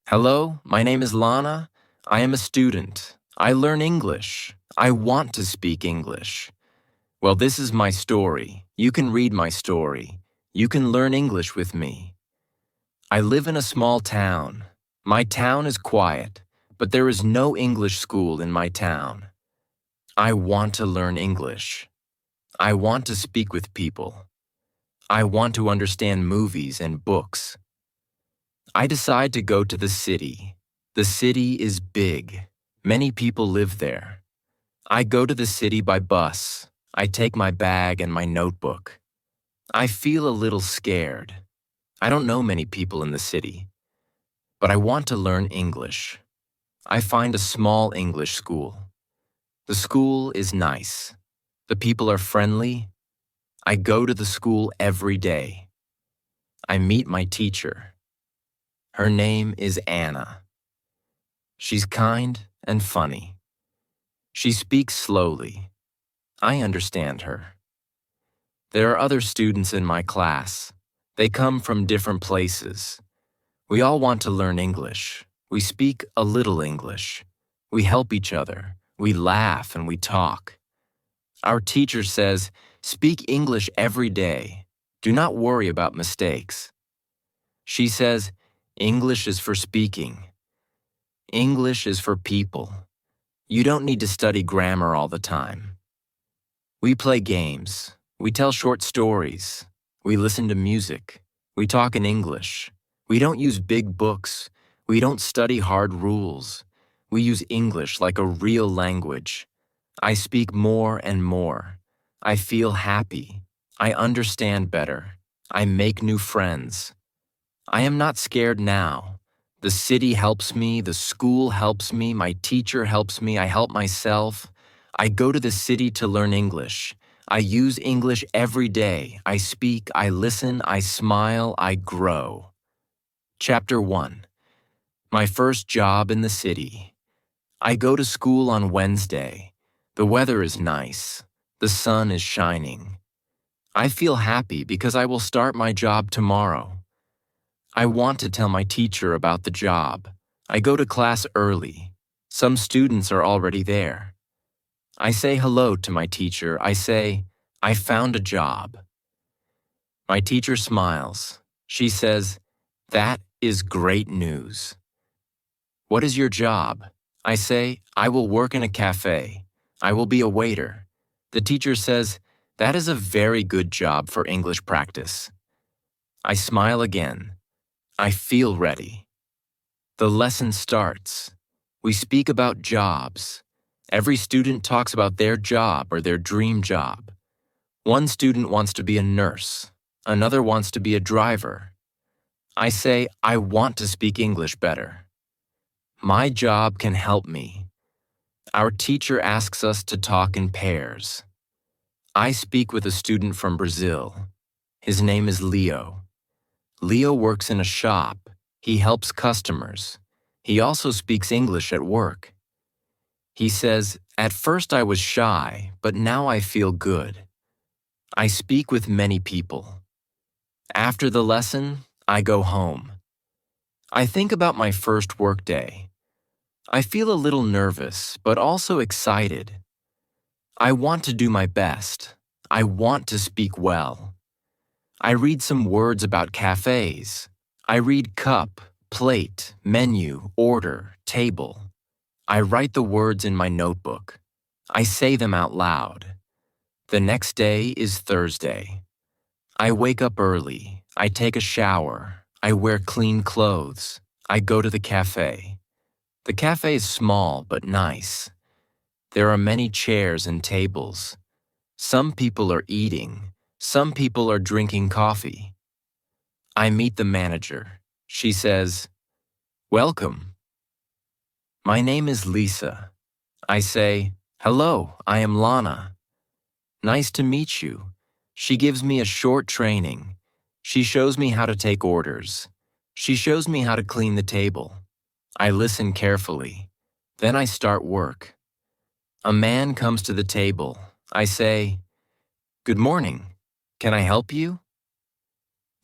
Hello, my name is Lana. I am a student. I learn English. I want to speak English. Well, this is my story. You can read my story. You can learn English with me. I live in a small town. My town is quiet, but there is no English school in my town. I want to learn English. I want to speak with people. I want to understand movies and books. I decide to go to the city. The city is big. Many people live there. I go to the city by bus. I take my bag and my notebook. I feel a little scared. I don't know many people in the city, but I want to learn English. I find a small English school. The school is nice. The people are friendly. I go to the school every day. I meet my teacher. Her name is Anna. She's kind and funny. She speaks slowly. I understand her. There are other students in my class. They come from different places. We all want to learn English. We speak a little English. We help each other. We laugh and we talk. Our teacher says, "Speak English every day. Do not worry about mistakes." She says, "English is for speaking. English is for people. You don't need to study grammar all the time." We play games. We tell short stories. We listen to music. We talk in English. We don't use big books. We don't study hard rules. We use English like a real language. I speak more and more. I feel happy. I understand better. I make new friends. I am not scared now. The city helps me, the school helps me, my teacher helps me, I help myself. I go to the city to learn English. I use English every day. I speak, I listen, I smile, I grow. Chapter 1. My first job in the city. I go to school on Wednesday. The weather is nice. The sun is shining. I feel happy because I will start my job tomorrow. I want to tell my teacher about the job. I go to class early. Some students are already there. I say hello to my teacher. I say, "I found a job." My teacher smiles. She says, "That is great news." "What is your job?" I say, "I will work in a cafe. I will be a waiter." The teacher says, "That is a very good job for English practice." I smile again. I feel ready. The lesson starts. We speak about jobs. Every student talks about their job or their dream job. One student wants to be a nurse. Another wants to be a driver. I say, "I want to speak English better." My job can help me. Our teacher asks us to talk in pairs. I speak with a student from Brazil. His name is Leo. Leo works in a shop. He helps customers. He also speaks English at work. He says, "At first I was shy, but now I feel good." I speak with many people. After the lesson, I go home. I think about my first workday. I feel a little nervous, but also excited. I want to do my best. I want to speak well. I read some words about cafes. I read cup, plate, menu, order, table. I write the words in my notebook. I say them out loud. The next day is Thursday. I wake up early. I take a shower. I wear clean clothes. I go to the cafe. The cafe is small but nice. There are many chairs and tables. Some people are eating. Some people are drinking coffee. I meet the manager. She says, "Welcome." My name is Lisa. I say, "Hello, I am Lana." "Nice to meet you." She gives me a short training. She shows me how to take orders. She shows me how to clean the table. I listen carefully. Then I start work. A man comes to the table. I say, "Good morning. Can I help you?"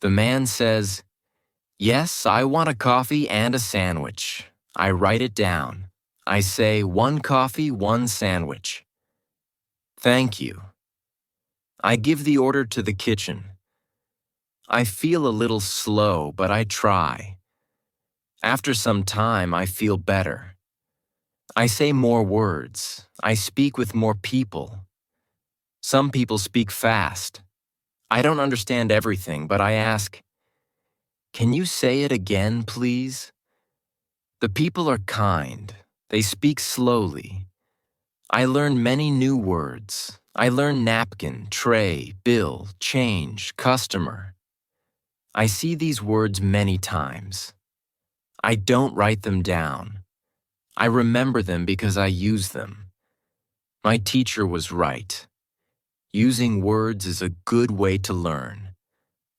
The man says, Yes, I want a coffee and a sandwich. I write it down. I say 1 coffee, 1 sandwich. Thank you. I give the order to the kitchen. I feel a little slow, but I try. After some time, I feel better. I say more words. I speak with more people. Some people speak fast. I don't understand everything, but I ask, "Can you say it again, please?" The people are kind. They speak slowly. I learn many new words. I learn napkin, tray, bill, change, customer. I see these words many times. I don't write them down. I remember them because I use them. My teacher was right. Using words is a good way to learn.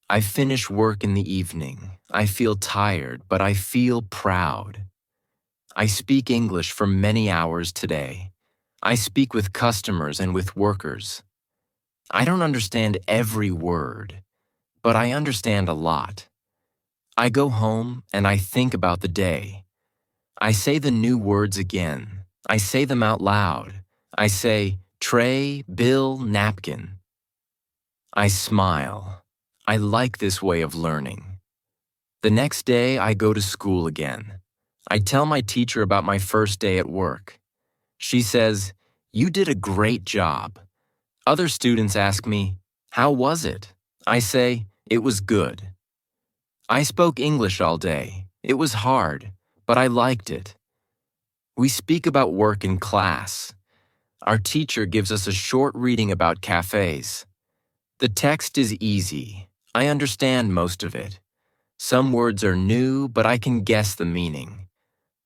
I finish work in the evening. I feel tired, but I feel proud. I speak English for many hours today. I speak with customers and with workers. I don't understand every word, but I understand a lot. I go home and I think about the day. I say the new words again. I say them out loud. I say, tray, bill, napkin. I smile. I like this way of learning. The next day, I go to school again. I tell my teacher about my first day at work. She says, "You did a great job." Other students ask me, "How was it?" I say, "It was good." I spoke English all day. It was hard, but I liked it. We speak about work in class. Our teacher gives us a short reading about cafes. The text is easy. I understand most of it. Some words are new, but I can guess the meaning.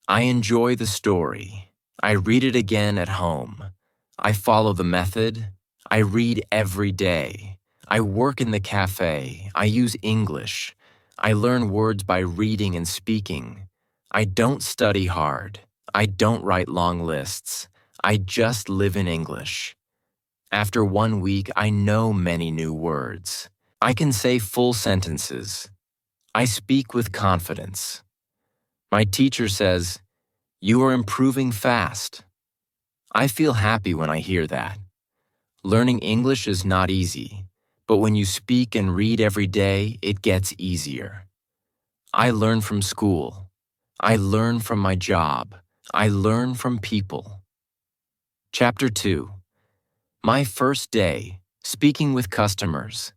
I enjoy the story. I read it again at home. I follow the method. I read every day. I work in the cafe. I use English. I learn words by reading and speaking. I don't study hard. I don't write long lists. I just live in English. After 1 week, I know many new words. I can say full sentences. I speak with confidence. My teacher says, "You are improving fast." I feel happy when I hear that. Learning English is not easy, but when you speak and read every day, it gets easier. I learn from school. I learn from my job. I learn from people. Chapter 2. My first day, speaking with customers.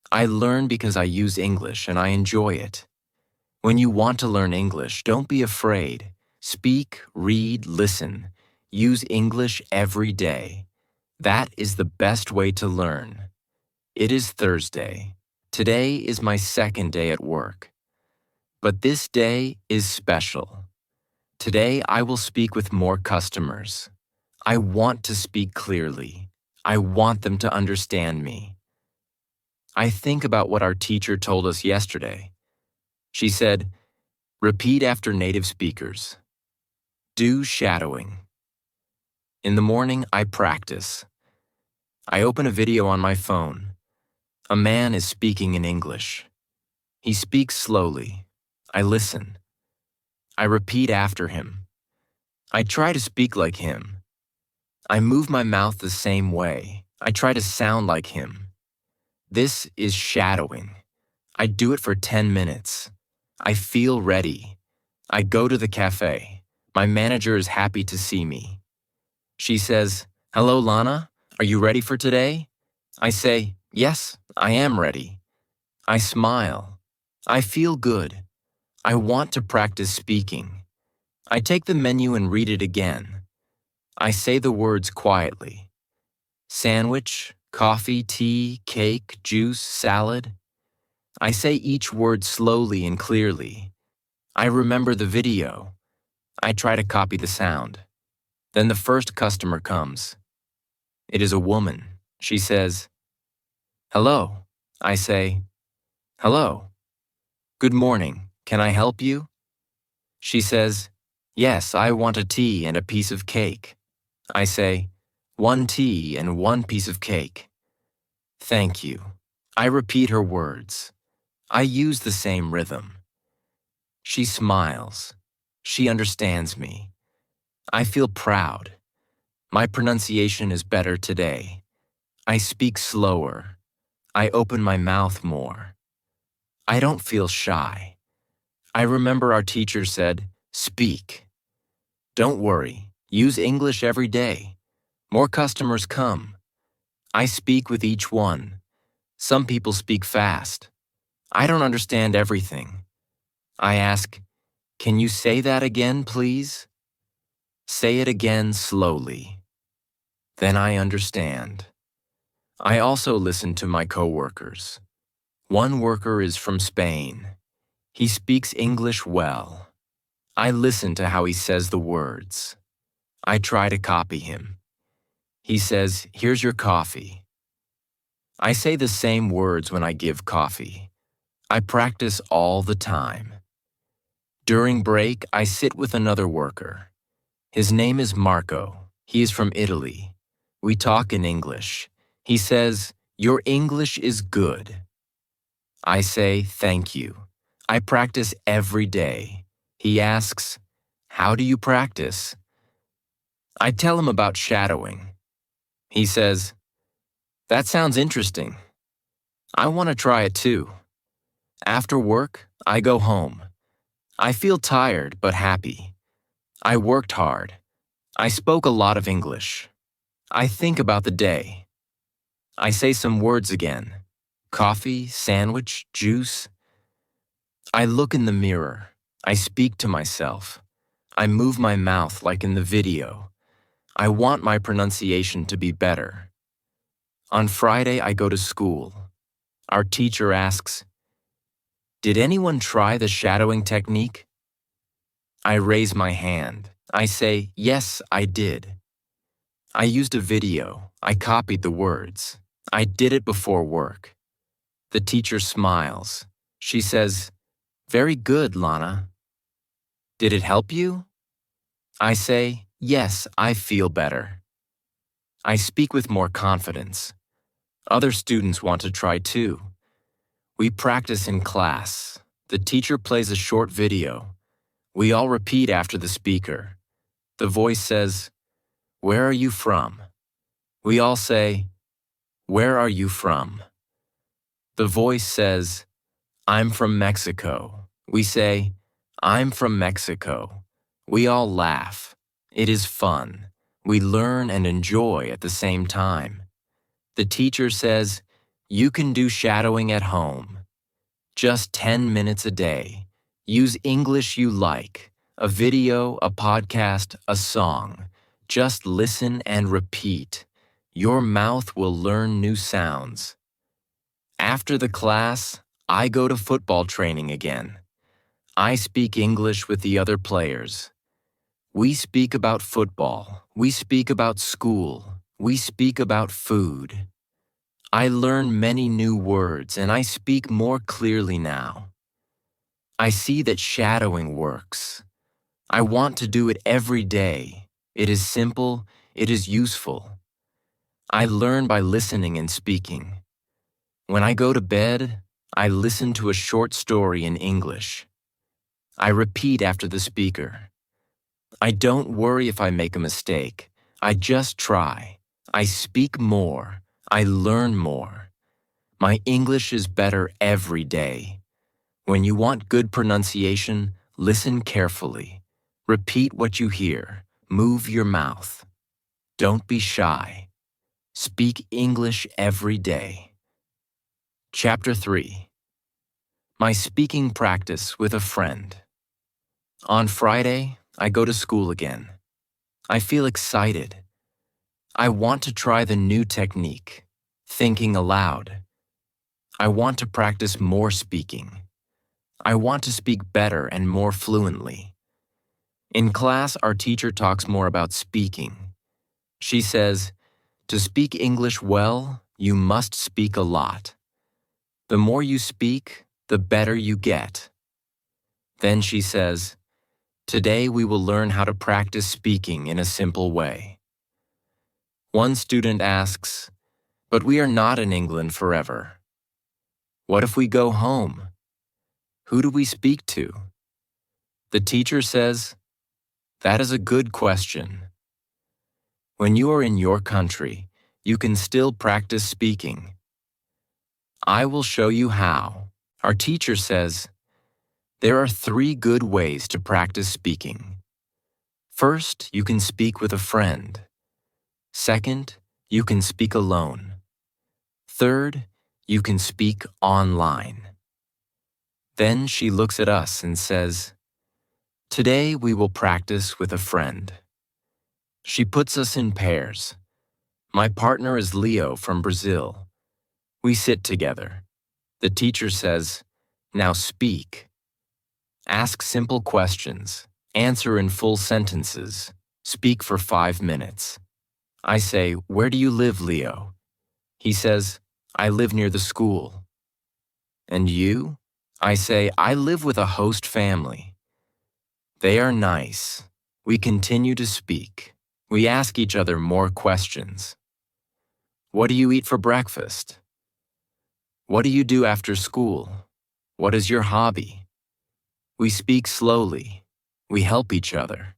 I learn because I use English and I enjoy it. When you want to learn English, don't be afraid. Speak, read, listen. Use English every day. That is the best way to learn. It is Thursday. Today is my second day at work. But this day is special. Today I will speak with more customers. I want to speak clearly. I want them to understand me. I think about what our teacher told us yesterday. She said, "Repeat after native speakers. Do shadowing." In the morning, I practice. I open a video on my phone. A man is speaking in English. He speaks slowly. I listen. I repeat after him. I try to speak like him. I move my mouth the same way. I try to sound like him. This is shadowing. I do it for 10 minutes. I feel ready. I go to the cafe. My manager is happy to see me. She says, "Hello, Lana. Are you ready for today?" I say, "Yes, I am ready." I smile. I feel good. I want to practice speaking. I take the menu and read it again. I say the words quietly. Sandwich, coffee, tea, cake, juice, salad. I say each word slowly and clearly. I remember the video. I try to copy the sound. Then the first customer comes. It is a woman. She says, "Hello." I say, "Hello. Good morning. Can I help you?" She says, "Yes, I want a tea and a piece of cake." I say, "1 tea and 1 piece of cake." Thank you. I repeat her words. I use the same rhythm. She smiles. She understands me. I feel proud. My pronunciation is better today. I speak slower. I open my mouth more. I don't feel shy. I remember our teacher said, "Speak." Don't worry, use English every day. More customers come. I speak with each one. Some people speak fast. I don't understand everything. I ask, "Can you say that again, please?" Say it again slowly. Then I understand. I also listen to my coworkers. One worker is from Spain. He speaks English well. I listen to how he says the words. I try to copy him. He says, "Here's your coffee." I say the same words when I give coffee. I practice all the time. During break, I sit with another worker. His name is Marco. He is from Italy. We talk in English. He says, "Your English is good." I say, "Thank you." I practice every day. He asks, "How do you practice?" I tell him about shadowing. He says, "That sounds interesting. I want to try it too." After work, I go home. I feel tired but happy. I worked hard. I spoke a lot of English. I think about the day. I say some words again. Coffee, sandwich, juice. I look in the mirror. I speak to myself. I move my mouth like in the video. I want my pronunciation to be better. On Friday, I go to school. Our teacher asks, "Did anyone try the shadowing technique?" I raise my hand. I say, "Yes, I did." I used a video. I copied the words. I did it before work. The teacher smiles. She says, "Very good, Lana." "Did it help you?" I say, "Yes, I feel better." I speak with more confidence. Other students want to try too. We practice in class. The teacher plays a short video. We all repeat after the speaker. The voice says, "Where are you from?" We all say, "Where are you from?" The voice says, "I'm from Mexico." We say, "I'm from Mexico." We all laugh. It is fun. We learn and enjoy at the same time. The teacher says, "You can do shadowing at home. Just 10 minutes a day. Use English you like. A video, a podcast, a song. Just listen and repeat. Your mouth will learn new sounds." After the class, I go to football training again. I speak English with the other players. We speak about football. We speak about school. We speak about food. I learn many new words and I speak more clearly now. I see that shadowing works. I want to do it every day. It is simple. It is useful. I learn by listening and speaking. When I go to bed, I listen to a short story in English. I repeat after the speaker. I don't worry if I make a mistake. I just try. I speak more. I learn more. My English is better every day. When you want good pronunciation, listen carefully. Repeat what you hear. Move your mouth. Don't be shy. Speak English every day. Chapter 3. My speaking practice with a friend. On Friday, I go to school again. I feel excited. I want to try the new technique, thinking aloud. I want to practice more speaking. I want to speak better and more fluently. In class, our teacher talks more about speaking. She says, "To speak English well, you must speak a lot. The more you speak, the better you get." Then she says, "Today we will learn how to practice speaking in a simple way." One student asks, "But we are not in England forever. What if we go home? Who do we speak to?" The teacher says, "That is a good question." When you are in your country, you can still practice speaking. I will show you how. Our teacher says, there are 3 good ways to practice speaking. First, you can speak with a friend. Second, you can speak alone. Third, you can speak online. Then she looks at us and says, today we will practice with a friend. She puts us in pairs. My partner is Leo from Brazil. We sit together. The teacher says, now speak. Ask simple questions. Answer in full sentences. Speak for 5 minutes. I say, where do you live, Leo? He says, I live near the school. And you? I say, I live with a host family. They are nice. We continue to speak. We ask each other more questions. What do you eat for breakfast? What do you do after school? What is your hobby? We speak slowly. We help each other.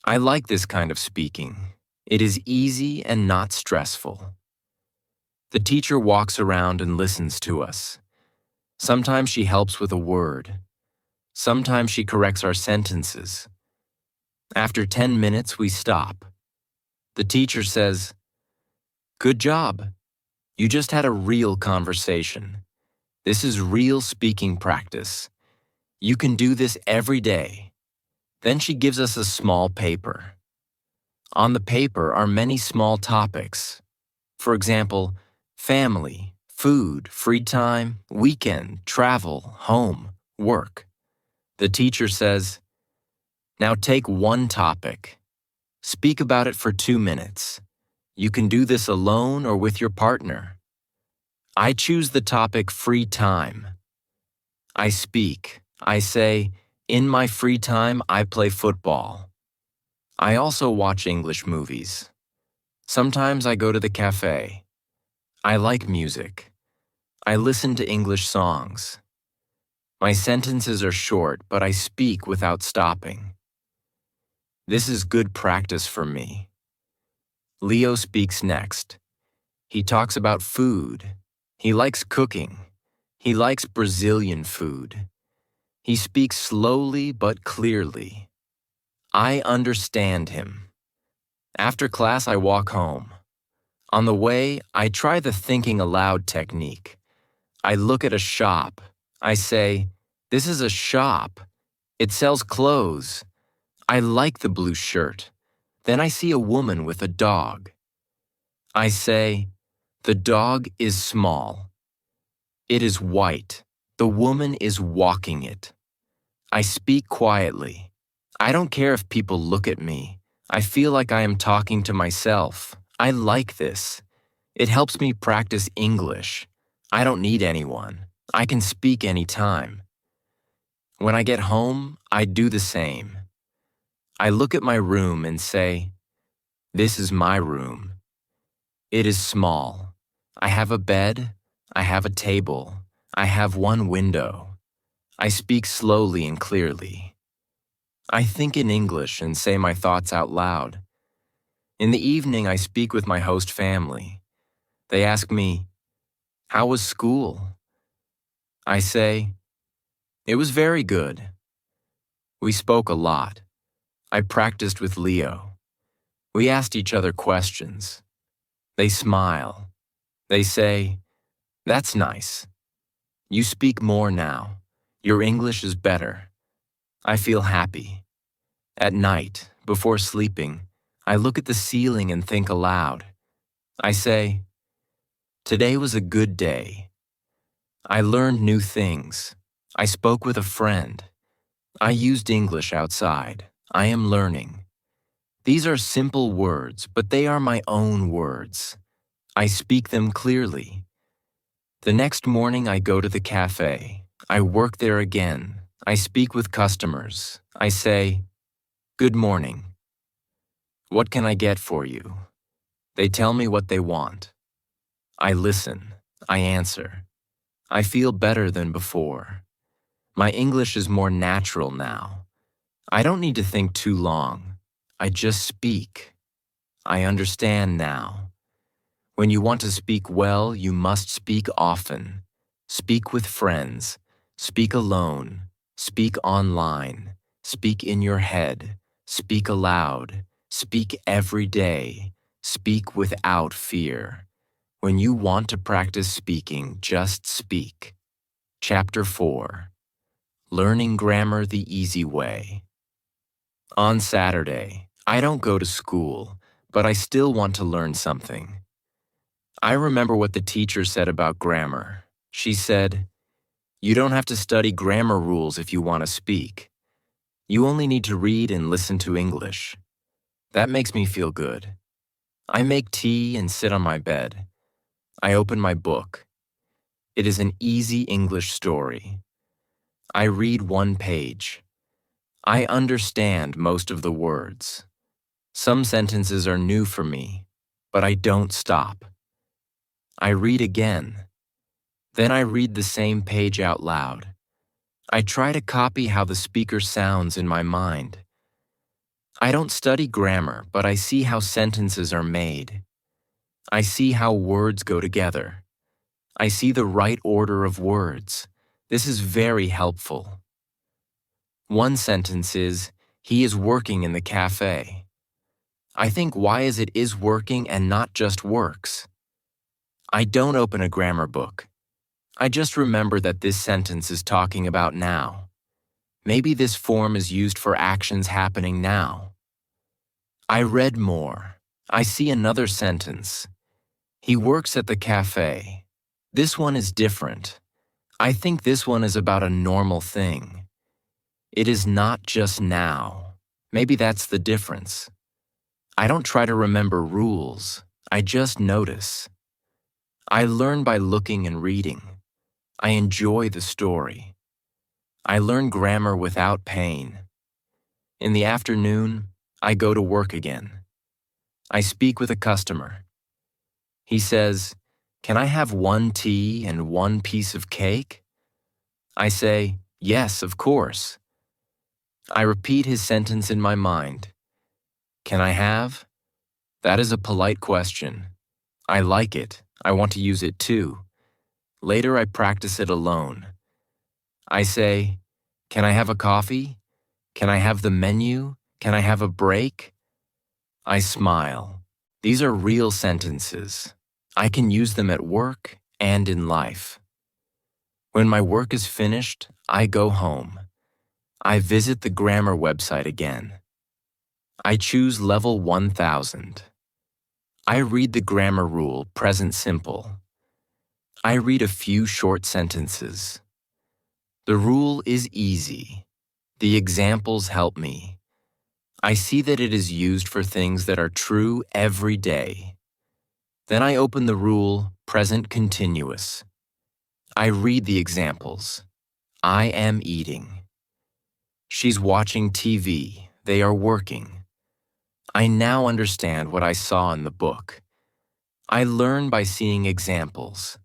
I like this kind of speaking. It is easy and not stressful. The teacher walks around and listens to us. Sometimes she helps with a word. Sometimes she corrects our sentences. After 10 minutes, we stop. The teacher says, good job. You just had a real conversation. This is real speaking practice. You can do this every day. Then she gives us a small paper. On the paper are many small topics. For example, family, food, free time, weekend, travel, home, work. The teacher says, now take one topic. Speak about it for 2 minutes. You can do this alone or with your partner. I choose the topic free time. I speak. I say, in my free time, I play football. I also watch English movies. Sometimes I go to the cafe. I like music. I listen to English songs. My sentences are short, but I speak without stopping. This is good practice for me. Leo speaks next. He talks about food. He likes cooking. He likes Brazilian food. He speaks slowly but clearly. I understand him. After class, I walk home. On the way, I try the thinking aloud technique. I look at a shop. I say, this is a shop. It sells clothes. I like the blue shirt. Then I see a woman with a dog. I say, the dog is small. It is white. The woman is walking it. I speak quietly. I don't care if people look at me. I feel like I am talking to myself. I like this. It helps me practice English. I don't need anyone. I can speak anytime. When I get home, I do the same. I look at my room and say, this is my room. It is small. I have a bed. I have a table. I have one window. I speak slowly and clearly. I think in English and say my thoughts out loud. In the evening, I speak with my host family. They ask me, how was school? I say, it was very good. We spoke a lot. I practiced with Leo. We asked each other questions. They smile. They say, that's nice. You speak more now. Your English is better. I feel happy. At night, before sleeping, I look at the ceiling and think aloud. I say, today was a good day. I learned new things. I spoke with a friend. I used English outside. I am learning. These are simple words, but they are my own words. I speak them clearly. The next morning I go to the cafe. I work there again. I speak with customers. I say, good morning. What can I get for you? They tell me what they want. I listen. I answer. I feel better than before. My English is more natural now. I don't need to think too long. I just speak. I understand now. When you want to speak well, you must speak often. Speak with friends. Speak alone. Speak online. Speak in your head. Speak aloud. Speak every day. Speak without fear. When you want to practice speaking, just speak. Chapter 4. Learning Grammar the Easy Way. On Saturday, I don't go to school, but I still want to learn something. I remember what the teacher said about grammar. She said, "You don't have to study grammar rules if you want to speak. You only need to read and listen to English." That makes me feel good. I make tea and sit on my bed. I open my book. It is an easy English story. I read one page. I understand most of the words. Some sentences are new for me, but I don't stop. I read again. Then I read the same page out loud. I try to copy how the speaker sounds in my mind. I don't study grammar, but I see how sentences are made. I see how words go together. I see the right order of words. This is very helpful. One sentence is, "He is working in the cafe." I think, why is it "is working" and not just "works"? I don't open a grammar book. I just remember that this sentence is talking about now. Maybe this form is used for actions happening now. I read more. I see another sentence. He works at the cafe. This one is different. I think this one is about a normal thing. It is not just now. Maybe that's the difference. I don't try to remember rules. I just notice. I learn by looking and reading. I enjoy the story. I learn grammar without pain. In the afternoon, I go to work again. I speak with a customer. He says, "Can I have one tea and one piece of cake?" I say, "Yes, of course." I repeat his sentence in my mind. Can I have? That is a polite question. I like it. I want to use it too. Later, I practice it alone. I say, "Can I have a coffee? Can I have the menu? Can I have a break?" I smile. These are real sentences. I can use them at work and in life. When my work is finished, I go home. I visit the grammar website again. I choose level 1000. I read the grammar rule, present simple. I read a few short sentences. The rule is easy. The examples help me. I see that it is used for things that are true every day. Then I open the rule, present continuous. I read the examples. I am eating. She's watching TV. They are working. I now understand what I saw in the book. I learn by seeing examples.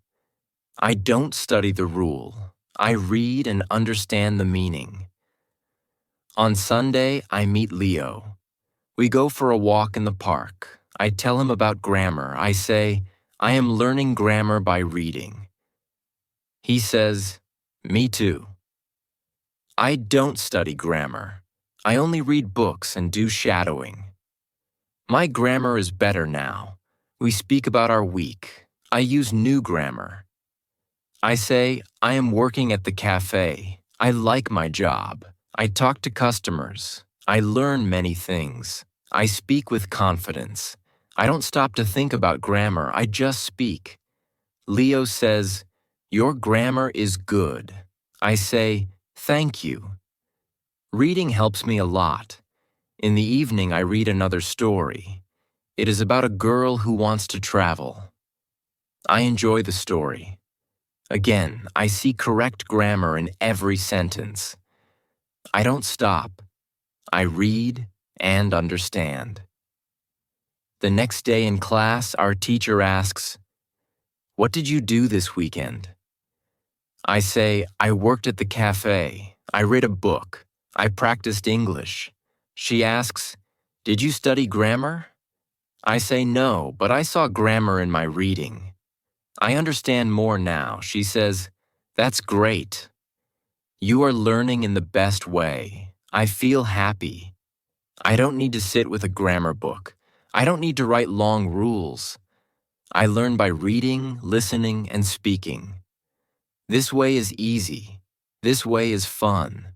I don't study the rule. I read and understand the meaning. On Sunday, I meet Leo. We go for a walk in the park. I tell him about grammar. I say, "I am learning grammar by reading." He says, "Me too." I don't study grammar. I only read books and do shadowing. My grammar is better now. We speak about our week. I use new grammar. I say, "I am working at the cafe. I like my job. I talk to customers. I learn many things. I speak with confidence. I don't stop to think about grammar. I just speak." Leo says, "Your grammar is good." I say, "Thank you." Reading helps me a lot. In the evening, I read another story. It is about a girl who wants to travel. I enjoy the story. Again, I see correct grammar in every sentence. I don't stop. I read and understand. The next day in class, our teacher asks, "What did you do this weekend?" I say, I worked at the cafe. I read a book. I practiced English. She asks, did you study grammar? I say no, but I saw grammar in my reading. I understand more now. She says, that's great. You are learning in the best way. I feel happy. I don't need to sit with a grammar book. I don't need to write long rules. I learn by reading, listening, and speaking. This way is easy. This way is fun.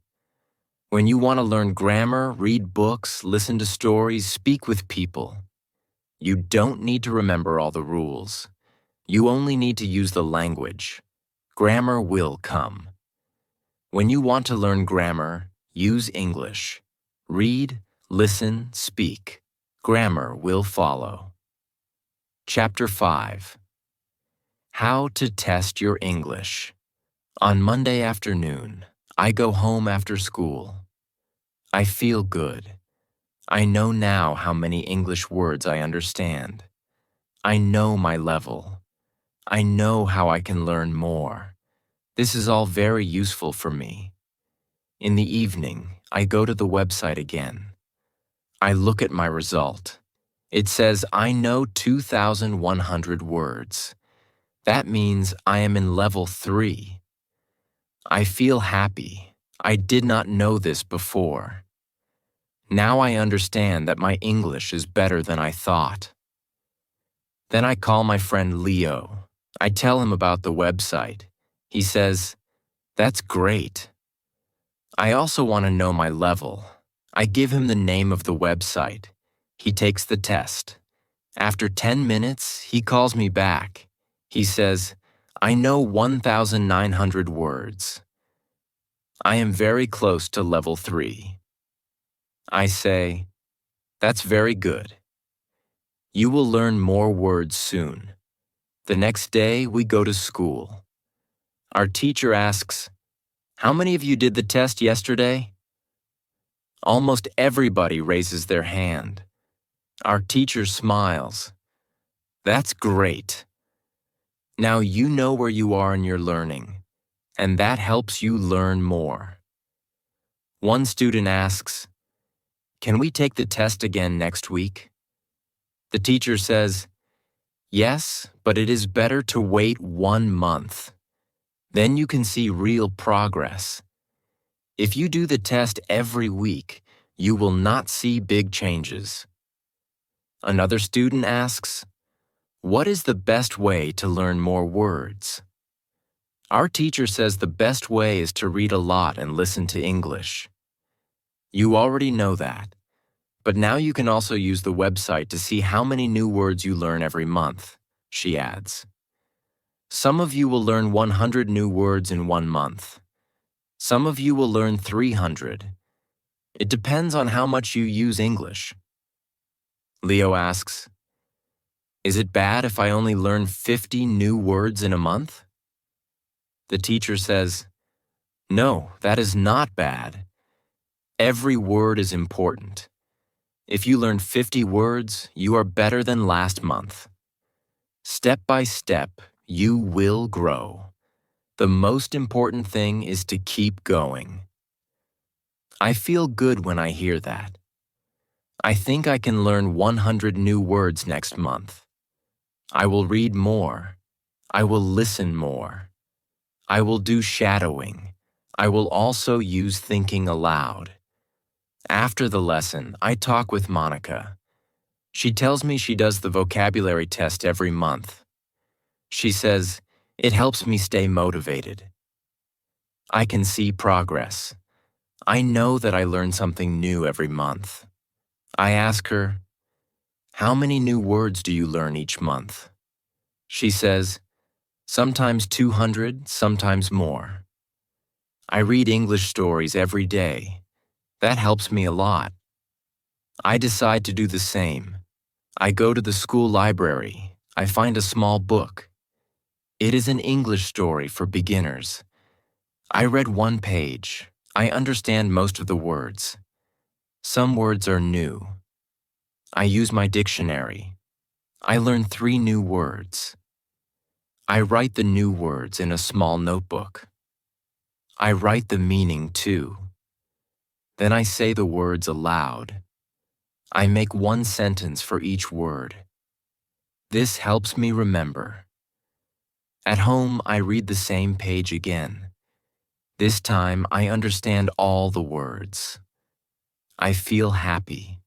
When you want to learn grammar, read books, listen to stories, speak with people. You don't need to remember all the rules. You only need to use the language. Grammar will come. When you want to learn grammar, use English. Read, listen, speak. Grammar will follow. Chapter 5. How to test your English. On Monday afternoon, I go home after school. I feel good. I know now how many English words I understand. I know my level. I know how I can learn more. This is all very useful for me. In the evening, I go to the website again. I look at my result. It says I know 2,100 words. That means I am in level 3. I feel happy. I did not know this before. Now I understand that my English is better than I thought. Then I call my friend Leo. I tell him about the website. He says, that's great. I also want to know my level. I give him the name of the website. He takes the test. After 10 minutes, he calls me back. He says, I know 1,900 words. I am very close to level 3. I say, that's very good. You will learn more words soon. The next day, we go to school. Our teacher asks, how many of you did the test yesterday? Almost everybody raises their hand. Our teacher smiles. That's great. Now you know where you are in your learning, and that helps you learn more. One student asks, can we take the test again next week? The teacher says, yes, but it is better to wait 1 month. Then you can see real progress. If you do the test every week, you will not see big changes. Another student asks, what is the best way to learn more words? Our teacher says the best way is to read a lot and listen to English. You already know that, but now you can also use the website to see how many new words you learn every month, she adds. Some of you will learn 100 new words in 1 month. Some of you will learn 300. It depends on how much you use English. Leo asks, is it bad if I only learn 50 new words in a month? The teacher says, no, that is not bad. Every word is important. If you learn 50 words, you are better than last month. Step by step, you will grow. The most important thing is to keep going. I feel good when I hear that. I think I can learn 100 new words next month. I will read more. I will listen more. I will do shadowing. I will also use thinking aloud. After the lesson, I talk with Monica. She tells me she does the vocabulary test every month. She says, it helps me stay motivated. I can see progress. I know that I learn something new every month. I ask her, how many new words do you learn each month? She says, sometimes 200, sometimes more. I read English stories every day. That helps me a lot. I decide to do the same. I go to the school library. I find a small book. It is an English story for beginners. I read 1 page. I understand most of the words. Some words are new. I use my dictionary. I learn 3 new words. I write the new words in a small notebook. I write the meaning too. Then I say the words aloud. I make one sentence for each word. This helps me remember. At home, I read the same page again. This time, I understand all the words. I feel happy.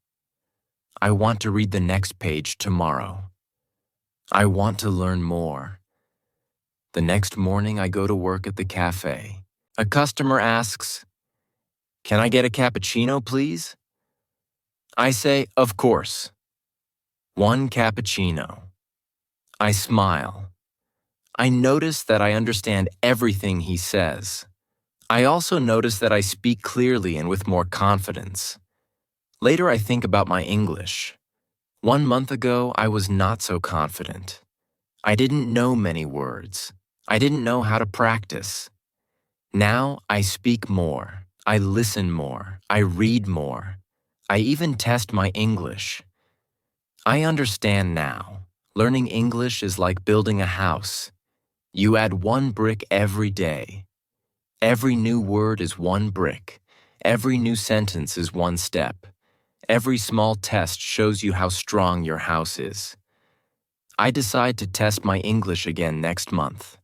I want to read the next page tomorrow. I want to learn more. The next morning, I go to work at the cafe. A customer asks, "Can I get a cappuccino, please?" I say, "Of course." One cappuccino. I smile. I notice that I understand everything he says. I also notice that I speak clearly and with more confidence. Later, I think about my English. 1 month ago, I was not so confident. I didn't know many words. I didn't know how to practice. Now, I speak more. I listen more. I read more. I even test my English. I understand now. Learning English is like building a house. You add one brick every day. Every new word is one brick. Every new sentence is one step. Every small test shows you how strong your house is. I decide to test my English again next month.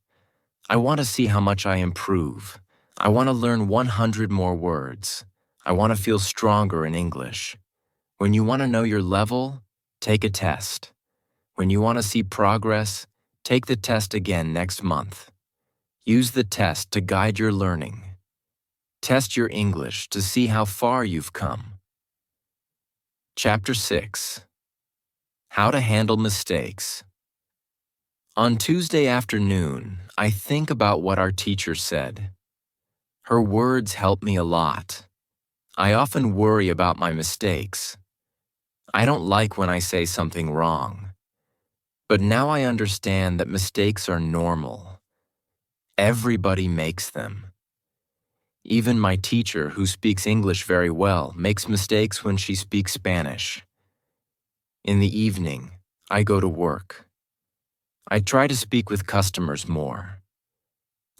I want to see how much I improve. I want to learn 100 more words. I want to feel stronger in English. When you want to know your level, take a test. When you want to see progress, take the test again next month. Use the test to guide your learning. Test your English to see how far you've come. Chapter 6. How to Handle Mistakes. On Tuesday afternoon, I think about what our teacher said. Her words help me a lot. I often worry about my mistakes. I don't like when I say something wrong. But now I understand that mistakes are normal. Everybody makes them. Even my teacher, who speaks English very well, makes mistakes when she speaks Spanish. In the evening, I go to work. I try to speak with customers more.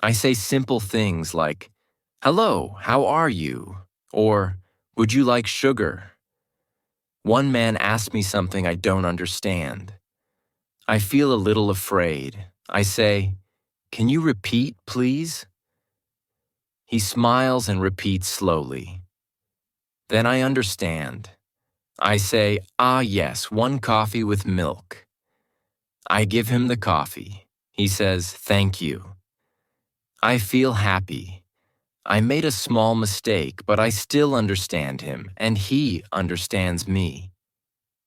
I say simple things like, "Hello, how are you?" or "Would you like sugar?" One man asked me something I don't understand. I feel a little afraid. I say, "Can you repeat, please?" He smiles and repeats slowly. Then I understand. I say, "Ah, yes, 1 coffee with milk." I give him the coffee. He says, "Thank you." I feel happy. I made a small mistake, but I still understand him, and he understands me.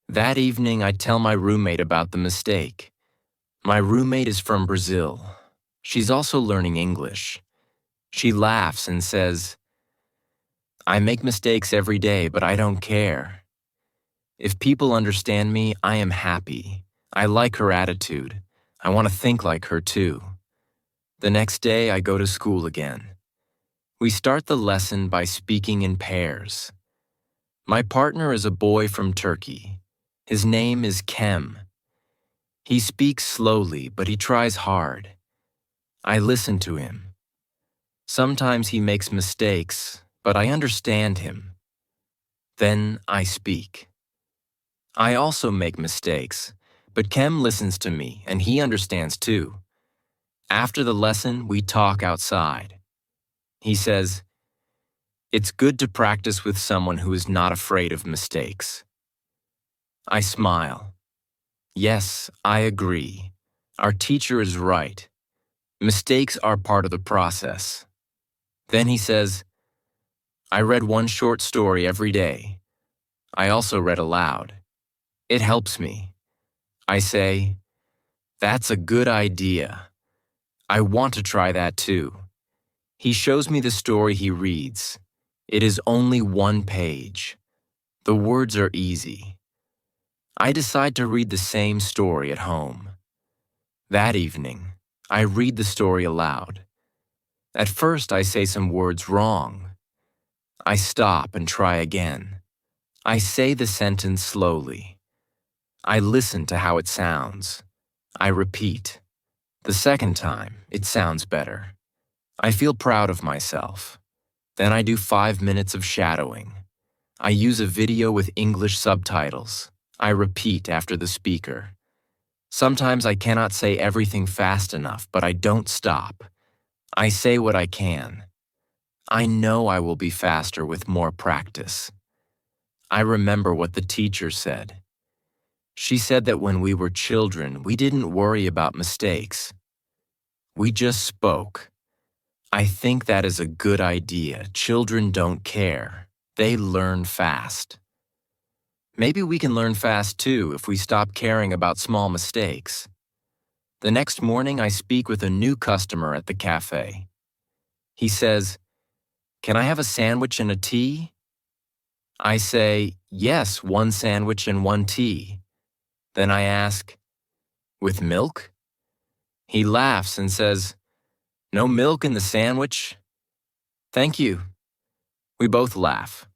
That evening, I tell my roommate about the mistake. My roommate is from Brazil. She's also learning English. She laughs and says, "I make mistakes every day, but I don't care. If people understand me, I am happy. I like her attitude. I want to think like her too." The next day, I go to school again. We start the lesson by speaking in pairs. My partner is a boy from Turkey. His name is Kem. He speaks slowly, but he tries hard. I listen to him. Sometimes he makes mistakes, but I understand him. Then I speak. I also make mistakes, but Kem listens to me and he understands too. After the lesson, we talk outside. He says, "It's good to practice with someone who is not afraid of mistakes." I smile. Yes, I agree. Our teacher is right. Mistakes are part of the process. Then he says, "I read one short story every day. I also read aloud. It helps me." I say, "That's a good idea. I want to try that too." He shows me the story he reads. It is only 1 page. The words are easy. I decide to read the same story at home. That evening, I read the story aloud. At first, I say some words wrong. I stop and try again. I say the sentence slowly. I listen to how it sounds. I repeat. The second time, it sounds better. I feel proud of myself. Then I do 5 minutes of shadowing. I use a video with English subtitles. I repeat after the speaker. Sometimes I cannot say everything fast enough, but I don't stop. I say what I can. I know I will be faster with more practice. I remember what the teacher said. She said that when we were children, we didn't worry about mistakes. We just spoke. I think that is a good idea. Children don't care. They learn fast. Maybe we can learn fast too if we stop caring about small mistakes. The next morning, I speak with a new customer at the cafe. He says, "Can I have a sandwich and a tea?" I say, "Yes, 1 sandwich and 1 tea." Then I ask, "With milk?" He laughs and says, "No milk in the sandwich?" "Thank you." We both laugh.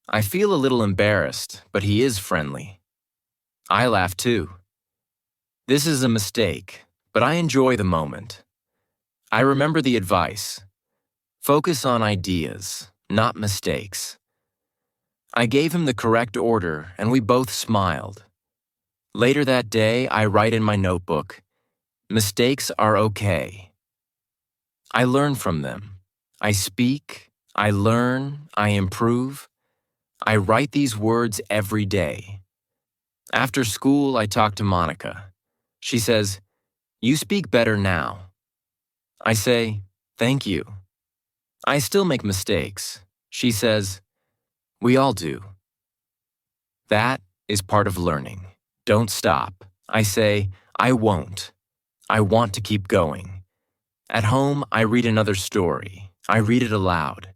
I feel a little embarrassed, but he is friendly. I laugh too. This is a mistake, but I enjoy the moment. I remember the advice. Focus on ideas, not mistakes. I gave him the correct order, and we both smiled. Later that day, I write in my notebook, "Mistakes are okay." I learn from them. I speak, I learn, I improve. I write these words every day. After school, I talk to Monica. She says, "You speak better now." I say, "Thank you." I still make mistakes. She says, "We all do." That is part of learning. Don't stop. I say, "I won't." I want to keep going. At home, I read another story. I read it aloud.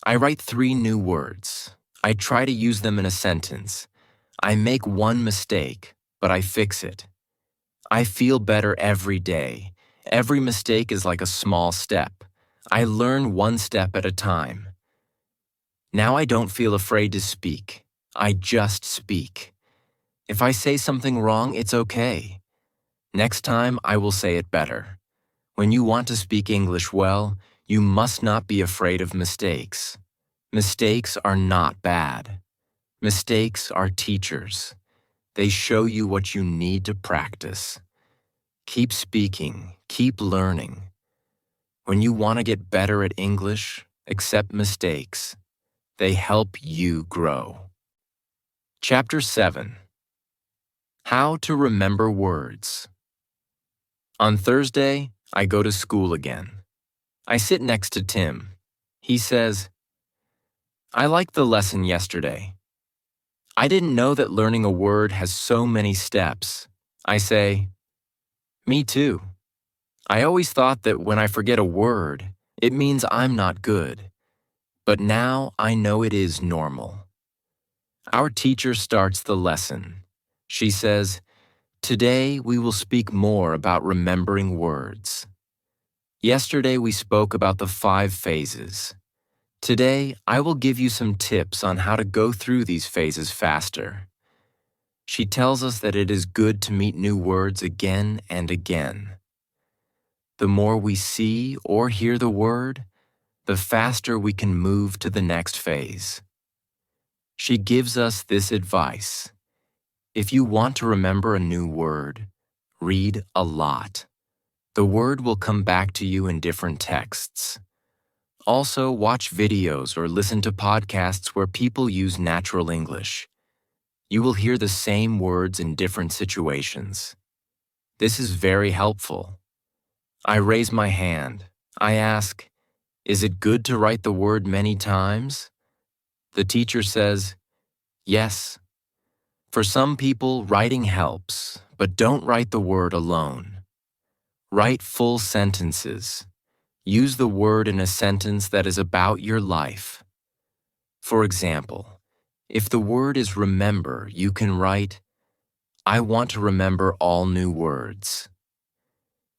I write 3 new words. I try to use them in a sentence. I make one mistake, but I fix it. I feel better every day. Every mistake is like a small step. I learn 1 step at a time. Now I don't feel afraid to speak. I just speak. If I say something wrong, it's okay. Next time, I will say it better. When you want to speak English well, you must not be afraid of mistakes. Mistakes are not bad. Mistakes are teachers. They show you what you need to practice. Keep speaking, keep learning. When you want to get better at English, accept mistakes. They help you grow. Chapter 7. How to remember words. On Thursday, I go to school again. I sit next to Tim. He says, "I liked the lesson yesterday. I didn't know that learning a word has so many steps." I say, "Me too. I always thought that when I forget a word, it means I'm not good. But now I know it is normal." Our teacher starts the lesson. She says, "Today we will speak more about remembering words." Yesterday we spoke about the 5 phases. Today I will give you some tips on how to go through these phases faster. She tells us that it is good to meet new words again and again. The more we see or hear the word, the faster we can move to the next phase. She gives us this advice. If you want to remember a new word, read a lot. The word will come back to you in different texts. Also, watch videos or listen to podcasts where people use natural English. You will hear the same words in different situations. This is very helpful. I raise my hand. I ask, "Is it good to write the word many times?" The teacher says, "Yes." For some people, writing helps, but don't write the word alone. Write full sentences. Use the word in a sentence that is about your life. For example, if the word is remember, you can write, "I want to remember all new words."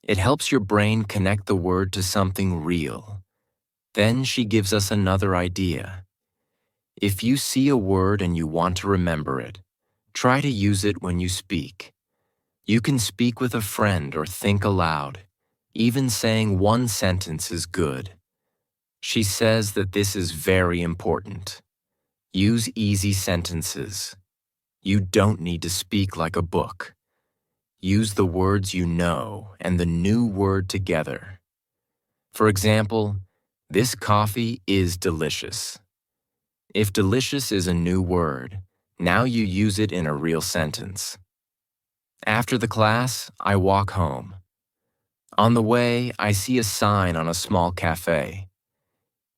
It helps your brain connect the word to something real. Then she gives us another idea. If you see a word and you want to remember it, try to use it when you speak. You can speak with a friend or think aloud. Even saying one sentence is good. She says that this is very important. Use easy sentences. You don't need to speak like a book. Use the words you know and the new word together. For example, this coffee is delicious. If delicious is a new word, now you use it in a real sentence. After the class, I walk home. On the way, I see a sign on a small cafe.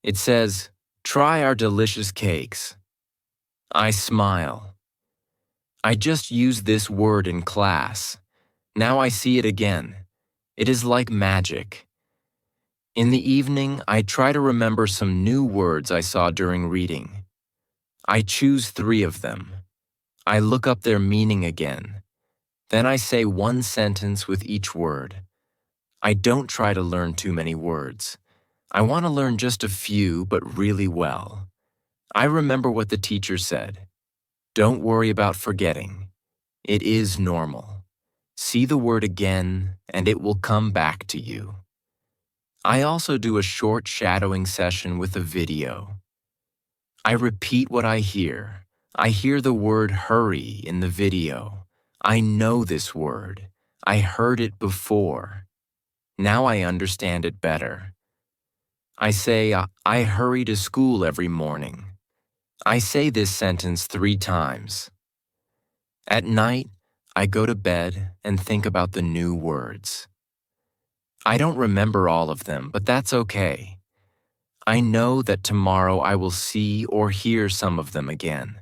It says, "Try our delicious cakes." I smile. I just used this word in class. Now I see it again. It is like magic. In the evening, I try to remember some new words I saw during reading. I choose 3 of them. I look up their meaning again. Then I say one sentence with each word. I don't try to learn too many words. I want to learn just a few, but really well. I remember what the teacher said. Don't worry about forgetting. It is normal. See the word again, and it will come back to you. I also do a short shadowing session with a video. I repeat what I hear. I hear the word hurry in the video. I know this word. I heard it before. Now I understand it better. I say, I hurry to school every morning. I say this sentence 3 times. At night, I go to bed and think about the new words. I don't remember all of them, but that's okay. I know that tomorrow I will see or hear some of them again.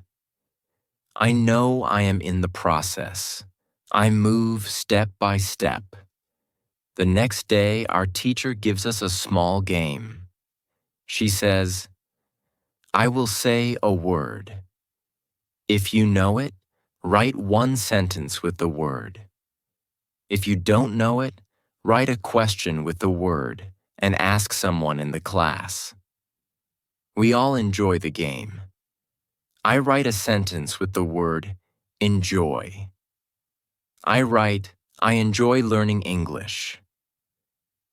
I know I am in the process. I move step by step. The next day, our teacher gives us a small game. She says, I will say a word. If you know it, write one sentence with the word. If you don't know it, write a question with the word and ask someone in the class. We all enjoy the game. I write a sentence with the word enjoy. I write, I enjoy learning English.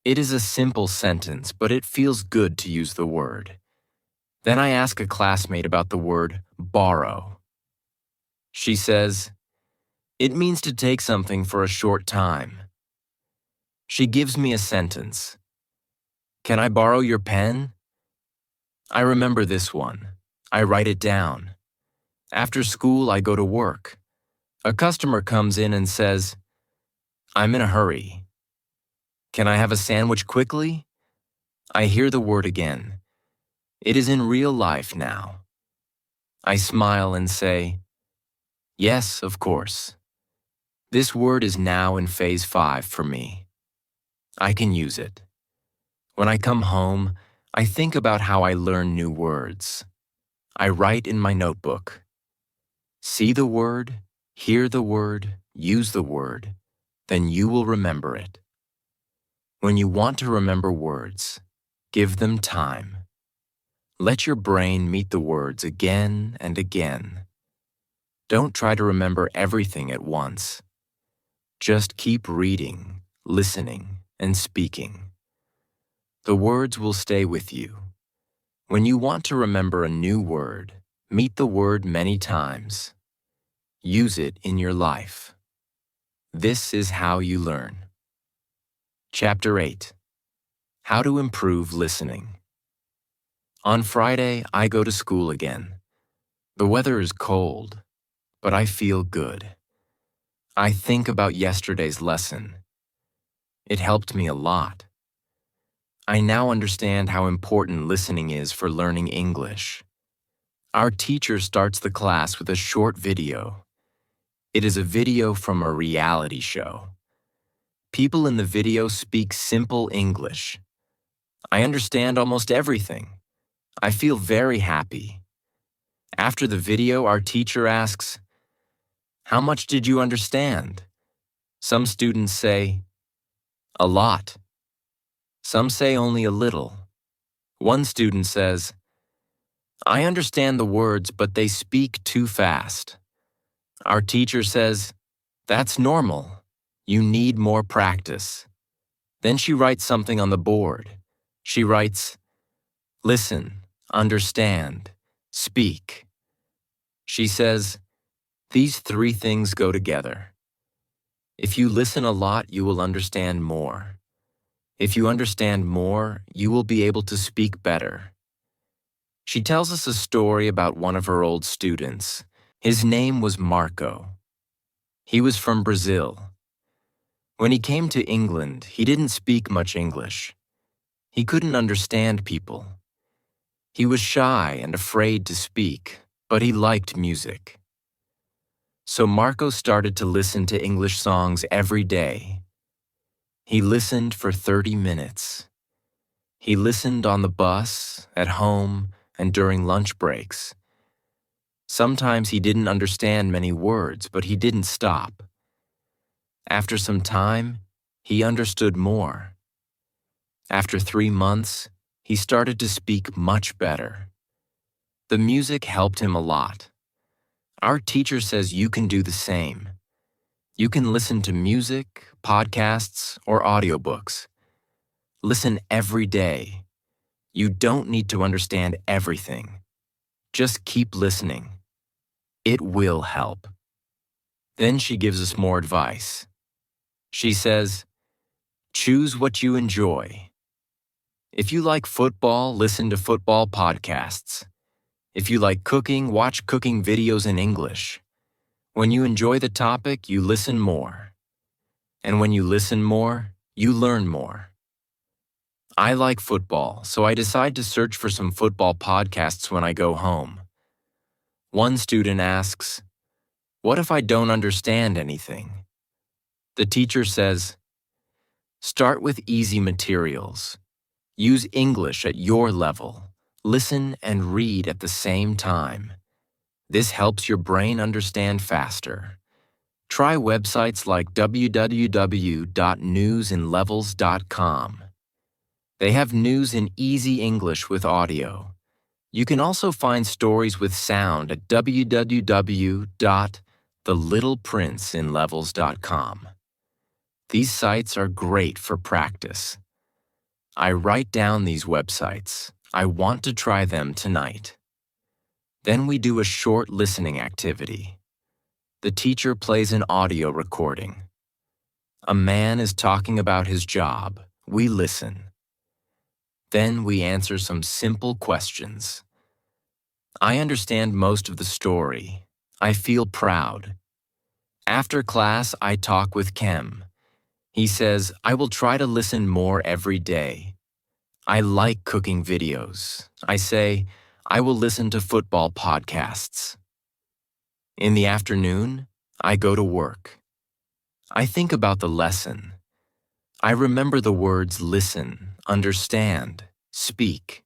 It is a simple sentence, but it feels good to use the word. Then I ask a classmate about the word borrow. She says, it means to take something for a short time. She gives me a sentence. Can I borrow your pen? I remember this one. I write it down. After school, I go to work. A customer comes in and says, I'm in a hurry. Can I have a sandwich quickly? I hear the word again. It is in real life now. I smile and say, yes, of course. This word is now in phase 5 for me. I can use it. When I come home, I think about how I learn new words. I write in my notebook. See the word, hear the word, use the word, then you will remember it. When you want to remember words, give them time. Let your brain meet the words again and again. Don't try to remember everything at once. Just keep reading, listening, and speaking. The words will stay with you. When you want to remember a new word, meet the word many times. Use it in your life. This is how you learn. Chapter 8. How to improve listening. On Friday, I go to school again. The weather is cold, but I feel good. I think about yesterday's lesson. It helped me a lot. I now understand how important listening is for learning English. Our teacher starts the class with a short video. It is a video from a reality show. People in the video speak simple English. I understand almost everything. I feel very happy. After the video, our teacher asks, how much did you understand? Some students say, a lot. Some say only a little. One student says, I understand the words, but they speak too fast. Our teacher says, that's normal. You need more practice. Then she writes something on the board. She writes, listen, understand, speak. She says, these three things go together. If you listen a lot, you will understand more. If you understand more, you will be able to speak better. She tells us a story about one of her old students. His name was Marco. He was from Brazil. When he came to England, he didn't speak much English. He couldn't understand people. He was shy and afraid to speak, but he liked music. So Marco started to listen to English songs every day. He listened for 30 minutes. He listened on the bus, at home, and during lunch breaks. Sometimes he didn't understand many words, but he didn't stop. After some time, he understood more. After 3 months, he started to speak much better. The music helped him a lot. Our teacher says you can do the same. You can listen to music, podcasts, or audiobooks. Listen every day. You don't need to understand everything. Just keep listening. It will help. Then she gives us more advice. She says, choose what you enjoy. If you like football, listen to football podcasts. If you like cooking, watch cooking videos in English. When you enjoy the topic, you listen more. And when you listen more, you learn more. I like football, so I decide to search for some football podcasts when I go home. One student asks, what if I don't understand anything? The teacher says, start with easy materials. Use English at your level. Listen and read at the same time. This helps your brain understand faster. Try websites like www.newsinlevels.com. They have news in easy English with audio. You can also find stories with sound at www.thelittleprinceinlevels.com. These sites are great for practice. I write down these websites. I want to try them tonight. Then we do a short listening activity. The teacher plays an audio recording. A man is talking about his job. We listen. Then we answer some simple questions. I understand most of the story. I feel proud. After class, I talk with Kem. He says, I will try to listen more every day. I like cooking videos. I say, I will listen to football podcasts. In the afternoon, I go to work. I think about the lesson. I remember the words listen, understand, speak.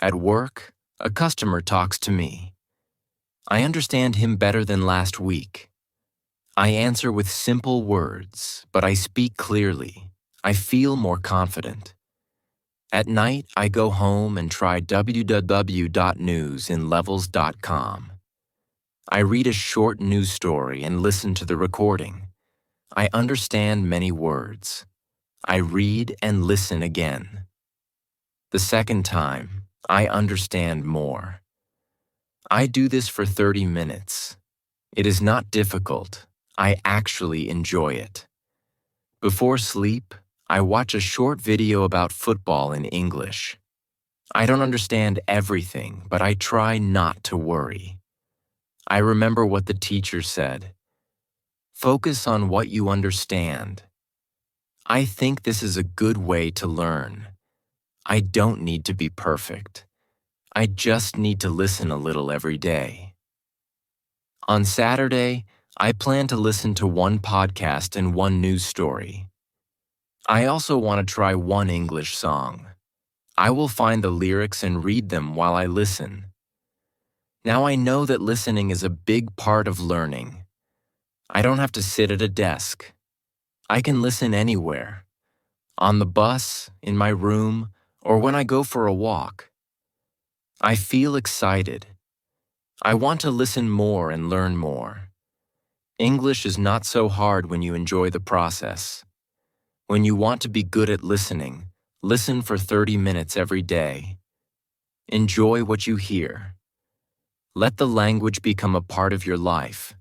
At work, a customer talks to me. I understand him better than last week. I answer with simple words, but I speak clearly. I feel more confident. At night, I go home and try www.newsinlevels.com. I read a short news story and listen to the recording. I understand many words. I read and listen again. The second time, I understand more. I do this for 30 minutes. It is not difficult. I actually enjoy it. Before sleep, I watch a short video about football in English. I don't understand everything, but I try not to worry. I remember what the teacher said. Focus on what you understand. I think this is a good way to learn. I don't need to be perfect. I just need to listen a little every day. On Saturday, I plan to listen to one podcast and one news story. I also want to try one English song. I will find the lyrics and read them while I listen. Now I know that listening is a big part of learning. I don't have to sit at a desk. I can listen anywhere. On the bus, in my room, or when I go for a walk. I feel excited. I want to listen more and learn more. English is not so hard when you enjoy the process. When you want to be good at listening, listen for 30 minutes every day. Enjoy what you hear. Let the language become a part of your life.